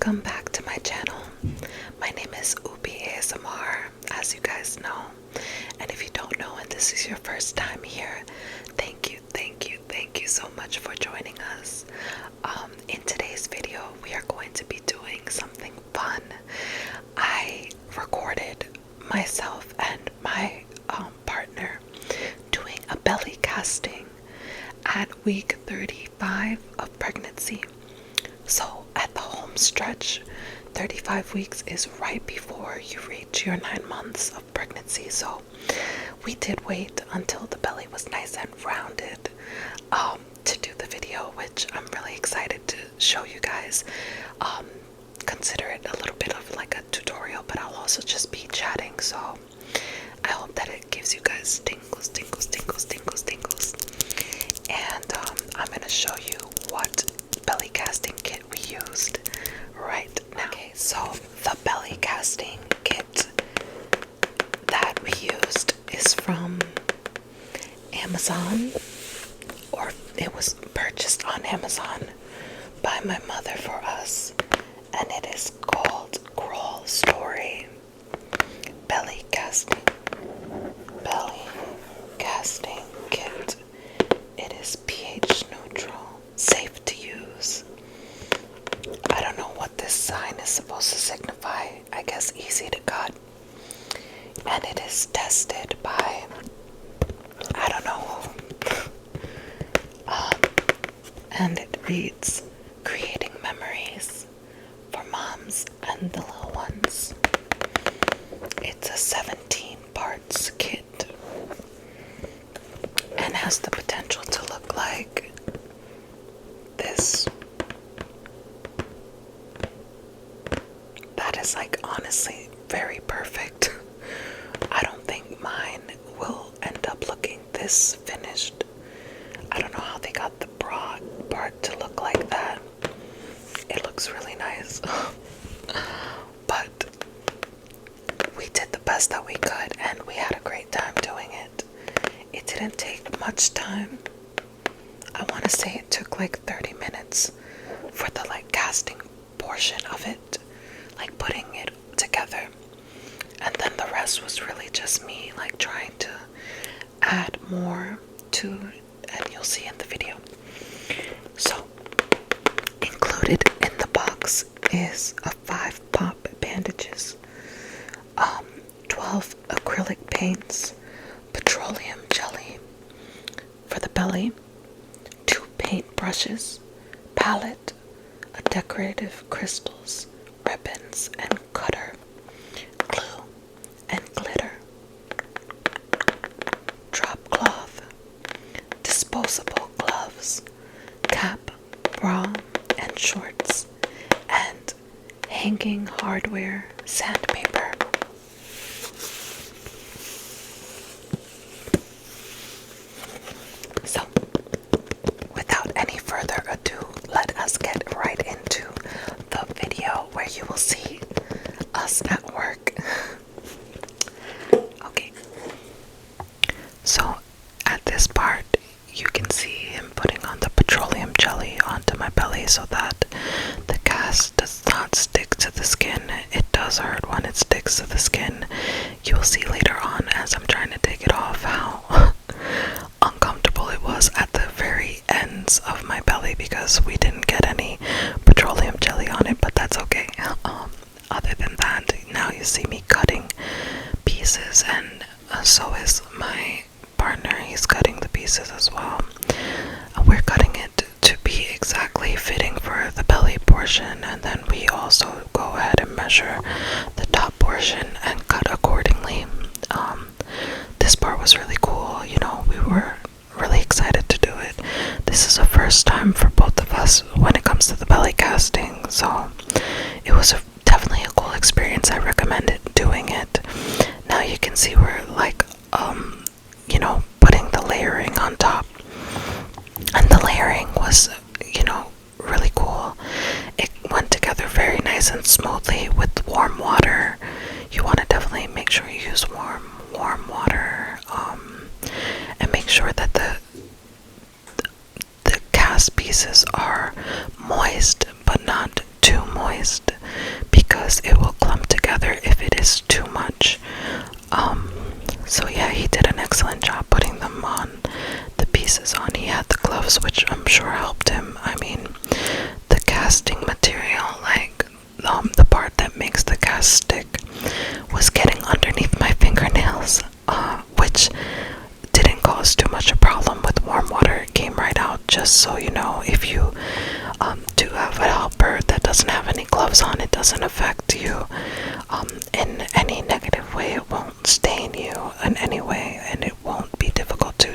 Welcome back to my channel. My name is Ubi ASMR, as you guys know. And if you don't know and this is your first time here, thank you so much for joining us. In today's video, we are going to be doing something fun. I recorded myself and my partner doing a belly casting at week 35 of pregnancy. So at the home stretch, 35 weeks is right before you reach your 9 months of pregnancy. So we did wait until the belly was nice and rounded to do the video, which I'm really excited to show you guys. Consider it a little bit of like a tutorial, but I'll also just be chatting. So I hope that it gives you guys tingles. And I'm going to show you what belly casting kit we used right now. Okay, so the belly casting kit that we used is from Amazon, or it was purchased on Amazon by my mother for us, and it is called Crawl Story Belly Casting Kit. It is pH neutral, safe to use. I don't know what this sign is supposed to signify. I guess easy to cut. And it is tested by, I don't know who. And it reads, creating memories for moms and the little ones. It's a 17 parts kit and has the potential to look like this. That is like honestly very perfect. I don't think mine will end up looking this finished. I don't know how they got the broad part to look like that. It looks really nice. But we did the best that we could and we had a great time doing it. It didn't take much time. I want to say it took like 30 minutes for the like casting portion of it, like putting it together. And then the rest was really just me like trying to add more to, and you'll see in the video. So included in the box is a 5 pop bandages, 12 acrylic paints, petroleum jelly for the belly, 2 paint brushes, palette, a decorative crystals, ribbons and cutter, glue and glitter, drop cloth, disposable gloves, cap, bra and shorts, and hanging hardware sandpaper. So, without any further ado, let us get right into the video where you will see us at work. Okay, so at this part, you can see him putting on the petroleum jelly onto my belly so that the cast does not stick to the skin. It does hurt when it sticks to the skin. You will see later on as I'm trying to take it off how uncomfortable it was at the very ends of my belly because we didn't get any petroleum jelly on it, but that's okay. Other than that, now you see me cutting pieces, and so is my partner. He's cutting the pieces as well. We're cutting it to be exactly fitting for the belly portion, and then we also go ahead and measure the top portion and cut accordingly. This part was really cool. You know, we were really excited to do it. This is a first time for both of us when it comes to the belly casting, so it was definitely a cool experience. I recommend doing it. Now you can see we're like you know, putting the layering on top, and the layering was, you know, really cool. It went together very nice and smoothly with warm water. You want to definitely make sure you use warm water, and make sure that the cast pieces are moist but not too moist. goes on, it doesn't affect you in any negative way. It won't stain you in any way, and it won't be difficult to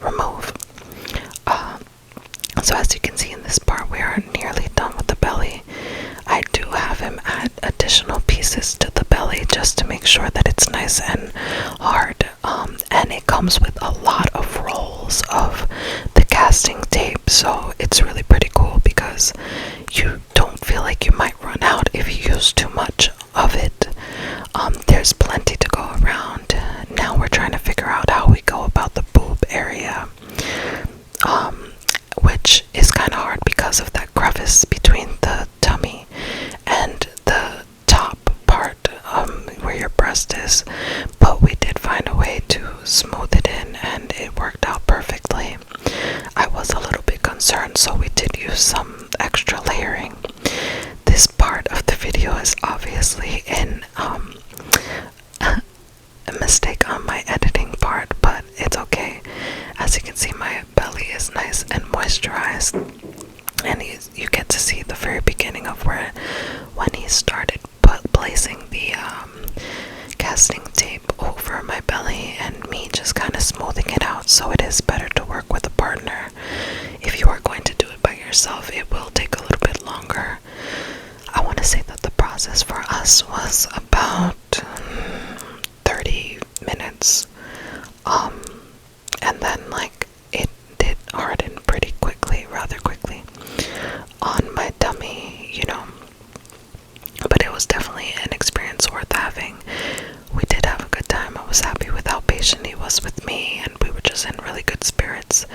remove. So as you can see in this part, we are nearly done with the belly. I do have him add additional pieces to the belly just to make sure that it's nice and hard. And it comes with a lot of rolls of the casting tape, so it's really pretty cool because you don't feel like you might run out if you use too much of it. There's plenty to go around. Now we're trying to figure out how we go about the boob area, which is kind of hard because of that crevice between the tummy and the top part where your breast is. But we did find a way to smooth it in, and it worked out perfectly. I was a little bit concerned, so we did use some extra layering. This part of the video is obviously in a mistake on my editing part, but it's okay. As you can see, my belly is nice and moisturized, and you get to see the very beginning of when he started placing the casting tape over my belly, and me just kind of smoothing it out. So it is better to work with a partner. If you are going to do it by yourself, it will take a little bit longer. I want to say that the process for us was about 30 minutes, and then like it did harden pretty quickly, rather quickly on my tummy, you know. But it was definitely an experience worth having. We did have a good time. I was happy with how patient he was with me, and we were just in really good spirits.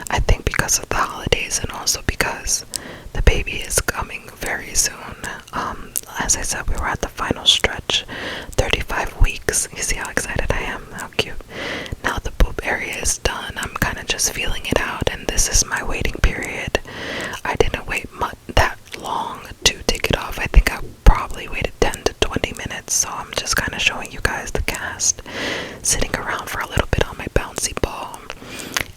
I think because of the holidays, and also because the baby is coming very soon. As I said, we were at the final stretch, 35 weeks. You see how excited I am? How cute. Now the boob area is done. I'm kind of just feeling it out, and this is my waiting period. I didn't wait that long to take it off. I think I probably waited 10 to 20 minutes, so I'm just kind of showing you guys the cast, sitting around for a little bit on my bouncy ball,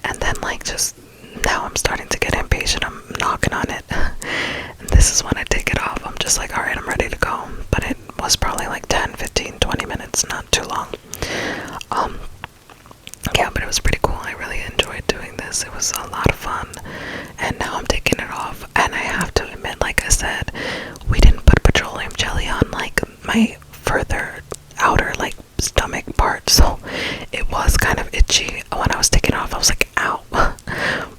and then like just now I'm starting to get impatient. I'm knocking on it, and this is when I take it off. I'm just like, alright, I'm ready to go. But it was probably like 10, 15, 20 minutes, not too long. Yeah, but it was pretty cool. I really enjoyed doing this. It was a lot of fun, and now I'm taking it off. And I have to admit, like I said, we didn't put petroleum jelly on like my further outer like stomach part, so it was kind of itchy when I was taking it off. I was like, ow.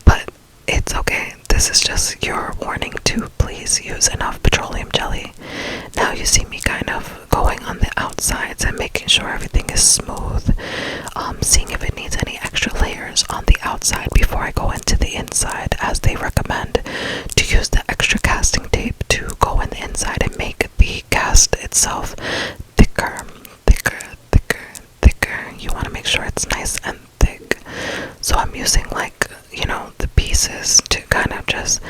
But it's okay. This is just your warning to please use enough petroleum jelly. Now you see me kind of going on the outsides and making sure everything is smooth, seeing if it needs any extra layers on the outside before I go into the inside, as they recommend to use the extra casting tape to go in the inside and make the cast itself thicker. You want to make sure it's nice and thick. So I'm using like, you know, the pieces to kind of just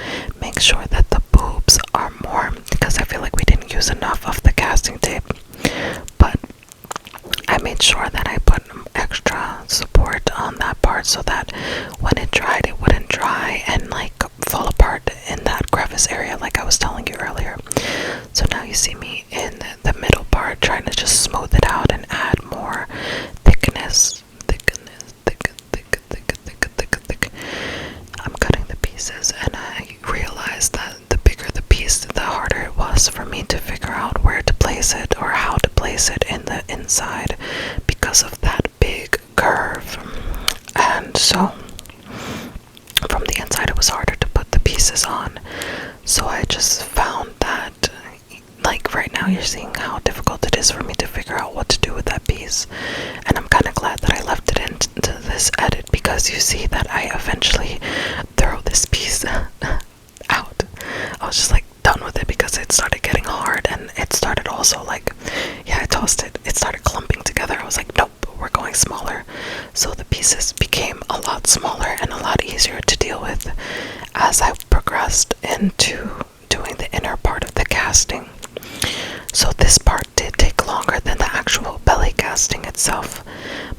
make sure that the boobs are more, because I feel like we didn't use enough of the casting tape. But I made sure that I put extra support on that part so that when it dried, it wouldn't dry and like fall apart in that crevice area like I was telling you earlier. So now you see me in the middle part trying to just smooth it out and add more thickness. I'm cutting the pieces, and I realized that the bigger the piece, the harder it was for me to figure out where to place it or how to place it in the inside because of that big curve. And so from the inside it was harder to put the pieces on. So I just found that, like right now you're seeing how difficult it is for me to figure out what to do with that piece, and I'm kind of glad that I left it into this edit, because you see that I eventually throw this piece out. I was just like done with it because it started getting hard, and it started also like, yeah, I tossed it, it started clumping together. I was like, nope, we're going smaller. So the pieces became a lot smaller and a lot easier to deal with as I progressed into doing the inner part of the casting. So this part did take longer than the actual belly casting itself.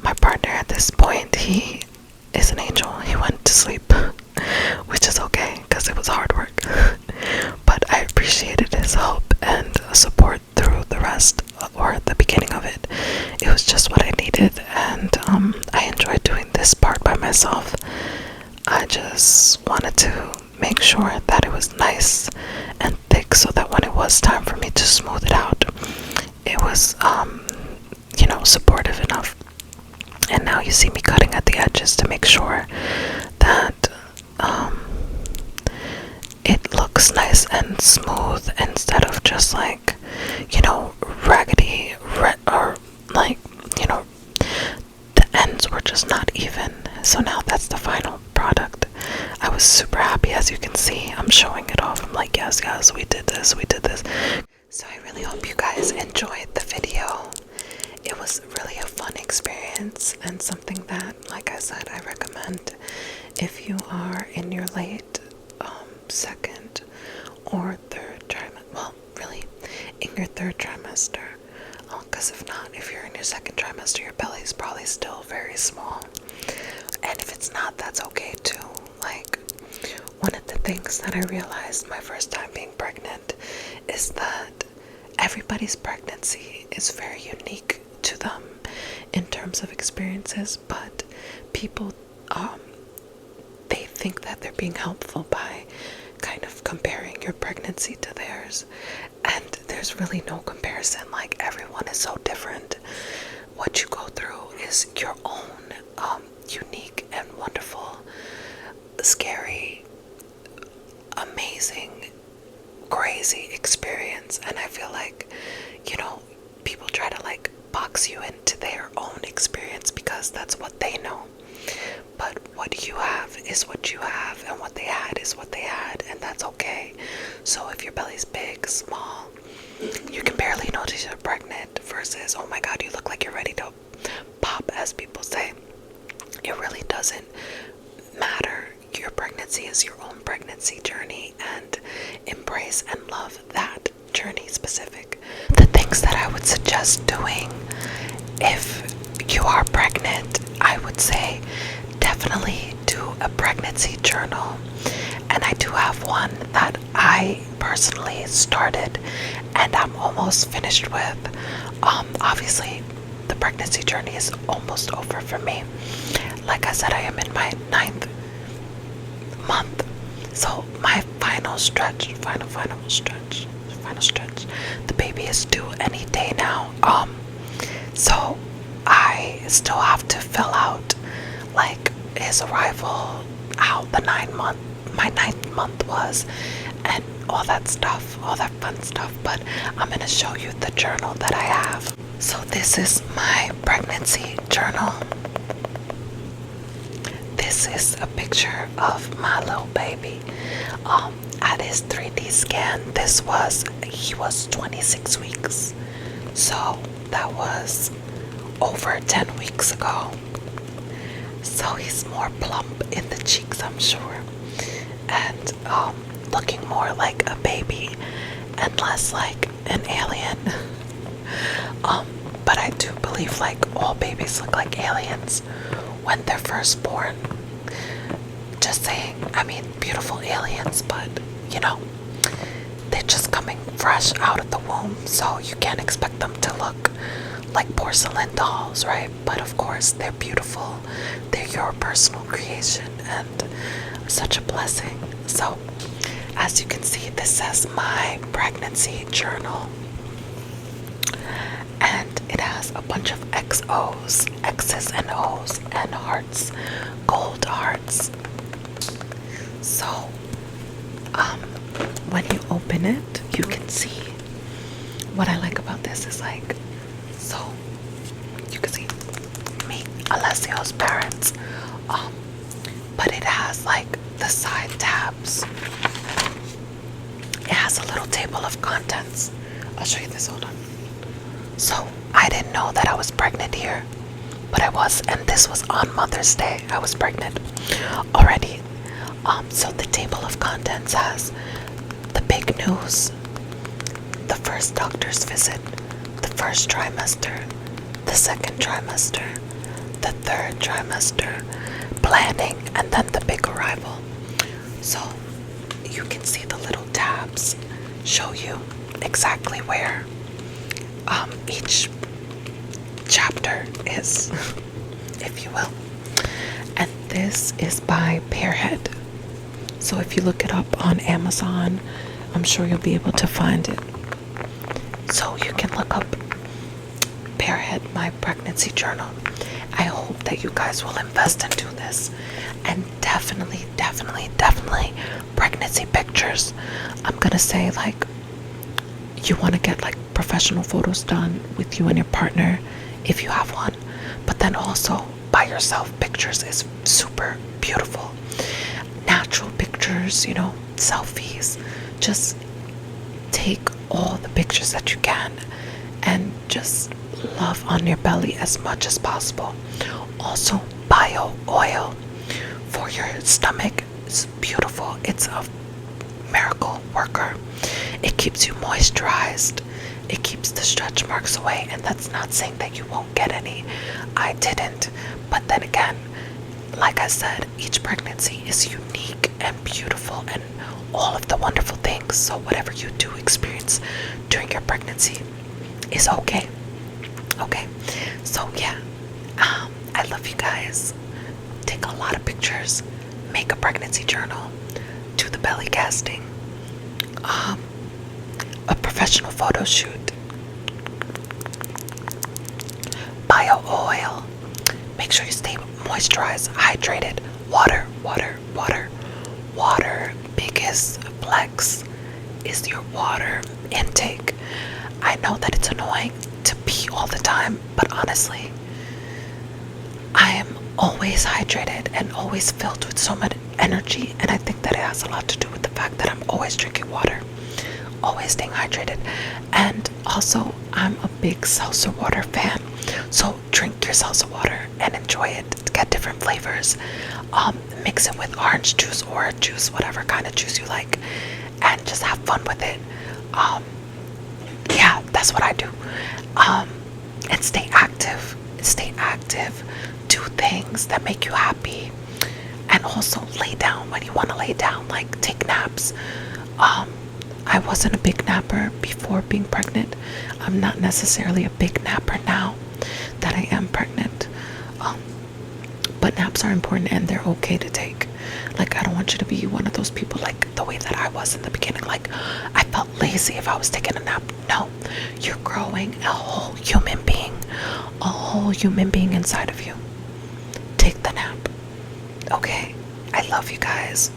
My partner at this point, he is an angel. He went to sleep, which is okay because it was hard work. But I appreciated his help, and was time for me to smooth it out, it was, supportive enough. And now you see me cutting at the edges to make sure that it looks nice and smooth instead of just like, raggedy, or like, the ends were just not even. So now that's the final product. I was super happy. As you can see, I'm showing it off. I'm like, yes, we did this. So I really hope you guys enjoyed the video. It was really a fun experience and something that, like I said, I recommend if you are in your late second or third trimester. Well, really, in your third trimester. Because if not, if you're in your second trimester, your belly is probably still very small. And if it's not, that's okay too. Like, one of the things that I realized my first time being pregnant is that everybody's pregnancy is very unique to them in terms of experiences, but people they think that they're being helpful by kind of comparing your pregnancy to theirs, and there's really no comparison. Like, everyone is so different. What you go through is your own unique and wonderful, scary, amazing, crazy experience. And I feel like, people try to like box you into their own experience because that's what they know. But what you have is what you have, and what they had is what they had, and that's okay. So if your belly's big, small, you can barely notice you're pregnant versus, oh my god, you look like you're ready to pop, as people say. It really doesn't matter. Your pregnancy is your own pregnancy journey, and embrace and love that journey specific. The things that I would suggest doing if you are pregnant, I would say definitely do a pregnancy journal. And I do have one that I personally started and I'm almost finished with. Obviously the pregnancy journey is almost over for me. Like I said, I am in my 9th month, so my final stretch, the baby is due any day now. So I still have to fill out like his arrival, how my 9th month was, and all that stuff, all that fun stuff. But I'm gonna show you the journal that I have. So this is my pregnancy journal. This is a picture of my little baby at his 3D scan. He was 26 weeks, so that was over 10 weeks ago. So he's more plump in the cheeks, I'm sure, and looking more like a baby and less like an alien. But I do believe like all babies look like aliens when they're first born. Just saying. I mean, beautiful aliens, but they're just coming fresh out of the womb, so you can't expect them to look like porcelain dolls, right? But of course, they're beautiful. They're your personal creation and such a blessing. So, as you can see, this says my pregnancy journal. And it has a bunch of XOs, X's and O's, and hearts, gold hearts. So, when you open it, you can see. What I like about this is like, so you can see me, Alessio's parents, but it has like the side tabs. It has a little table of contents. I'll show you this, hold on. So I didn't know that I was pregnant here, but I was, and this was on Mother's Day. I was pregnant already. So the table of contents has the big news, the first doctor's visit, the first trimester, the second trimester, the third trimester, planning, and then the big arrival. So you can see the little tabs show you exactly where each chapter is, if you will. And this is by Pearhead. So if you look it up on Amazon, I'm sure you'll be able to find it. So you can look up Barehead My Pregnancy Journal. I hope that you guys will invest into this, and definitely, definitely, definitely pregnancy pictures. I'm gonna say, like, you want to get like professional photos done with you and your partner if you have one, but then also by yourself pictures is super beautiful. Natural pictures, you know, selfies. Just take all the pictures that you can and just love on your belly as much as possible. Also, bio oil for your stomach is beautiful. It's a miracle worker. It keeps you moisturized. It keeps the stretch marks away, and that's not saying that you won't get any. I didn't, but then again, like I said, each pregnancy is unique and beautiful and all of the wonderful things. So whatever you do experience during your pregnancy is okay. Okay, so yeah, I love you guys. Take a lot of pictures, make a pregnancy journal, do the belly casting, a professional photo shoot, bio oil. Make sure you stay moisturized, hydrated. Water, water, water, water. Biggest flex is your water intake. I know that it's annoying to pee all the time, but honestly, I am always hydrated and always filled with so much energy, and I think that it has a lot to do with the fact that I'm always drinking water, always staying hydrated. And also, I'm a big seltzer water fan, so drink your seltzer water and enjoy it. Get different flavors, mix it with orange juice or juice, whatever kind of juice you like, and just have fun with it. Yeah, that's what I do. And stay active. Stay active. Do things that make you happy, and also lay down when you want to lay down. Like take naps. I wasn't a big napper before being pregnant. I'm not necessarily a big napper now that I am pregnant. But naps are important and they're okay to take. Like, I don't want you to be one of those people like the way that I was in the beginning. Like, I felt lazy if I was taking a nap. No, you're growing a whole human being inside of you. Take the nap. Okay, I love you guys.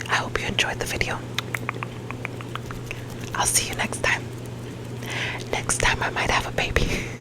I hope you enjoyed the video. I'll see you next time. Next time I might have a baby.